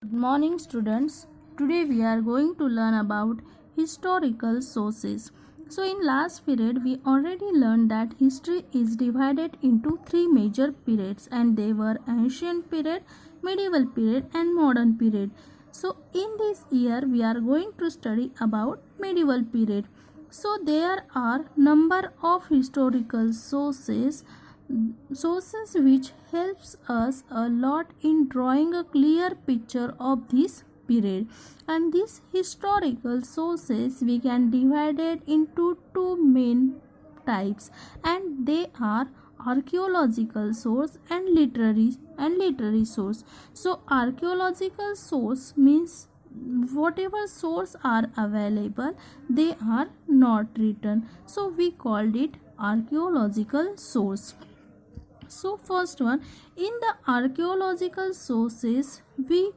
Good morning, students. Today we are going to learn about historical sources. So in last period we already learned that history is divided into three major periods, and they were ancient period, medieval period and modern period. So in this year we are going to study about medieval period. So there are number of historical sources which helps us a lot in drawing a clear picture of this period, and these historical sources we can divide it into two main types, and they are archaeological source and literary source. So archaeological source means whatever source are available, they are not written, so we called it archaeological source. So first one, in the archaeological sources we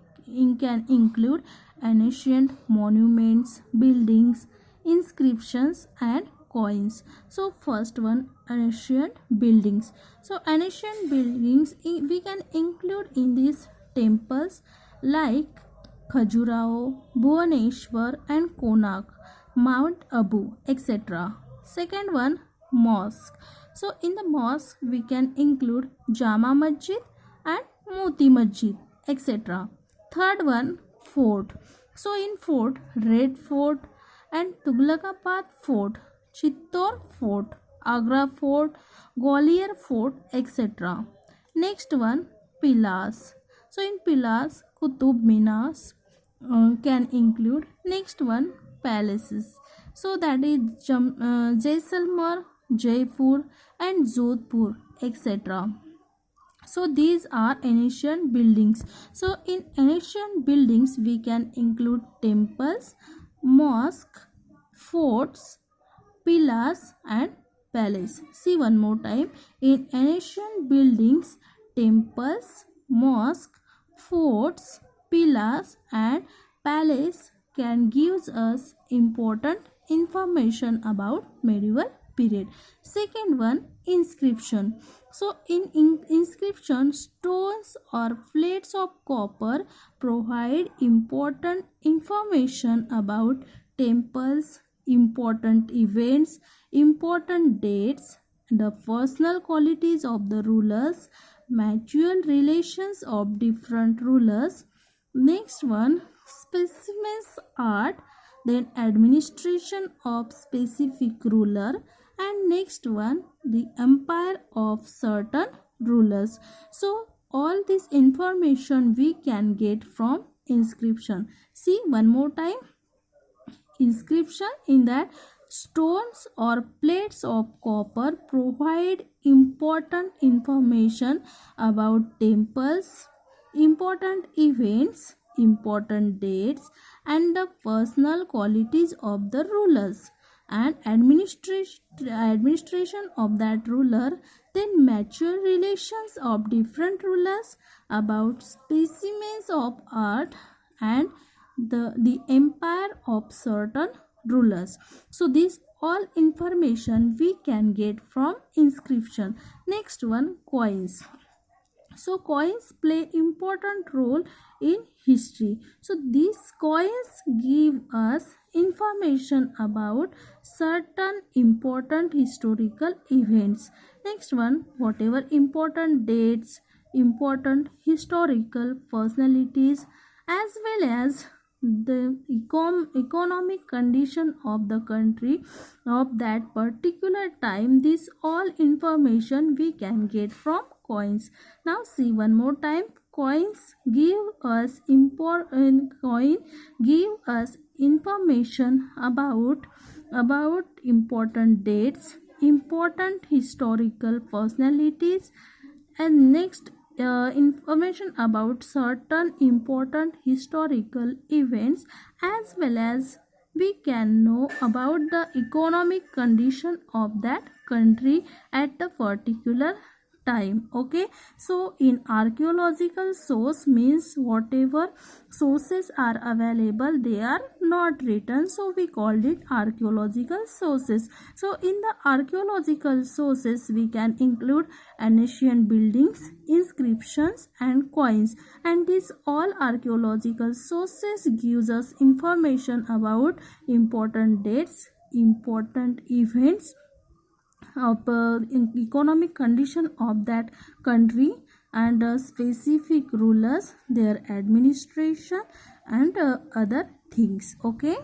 can include ancient monuments, buildings, inscriptions and coins. So first one, ancient buildings. So ancient buildings we can include in these temples like Khajuraho, Bhuvaneshwar and Konark, Mount Abu, etc. Second one, mosque. So in the mosque we can include Jama Masjid and Moti Masjid, etc. Third one, fort. So in fort, Red Fort and Tughlaqabad Fort, Chittor Fort, Agra Fort, Gwalior Fort, etc. Next one, pillars. So in pillars, Qutub Minars can include. Next one, palaces. So that is Jaisalmer, Jaipur and Jodhpur, etc. So these are ancient buildings. So in ancient buildings we can include temples, mosque, forts, pillars and palace. See one more time. In ancient buildings, temples, mosque, forts, pillars and palace can give us important information about medieval period. Second one, inscription. So in inscription, stones or plates of copper provide important information about temples, important events, important dates, the personal qualities of the rulers, mutual relations of different rulers. Next one, specimens art, then administration of specific ruler, and next one, the empire of certain rulers. So all this information we can get from inscription. See one more time, inscription in that stones or plates of copper provide important information about temples, important events, important dates and the personal qualities of the rulers and administration of that ruler, then mature relations of different rulers, about specimens of art and the empire of certain rulers. So this all information we can get from inscription. Next one, coins. So coins play important role in history. So these coins give us information about certain important historical events. Next one, whatever important dates, important historical personalities as well as the economic condition of the country of that particular time, this all information we can get from coins. Now see one more time, coins give us information about important dates, important historical personalities, and next information about certain important historical events, as well as we can know about the economic condition of that country at the particular time. Okay, so in archaeological source means whatever sources are available, they are not written, so we called it archaeological sources. So in the archaeological sources we can include ancient buildings, inscriptions and coins, and these all archaeological sources gives us information about important dates, important events of economic condition of that country, and specific rulers, their administration and other things. Okay.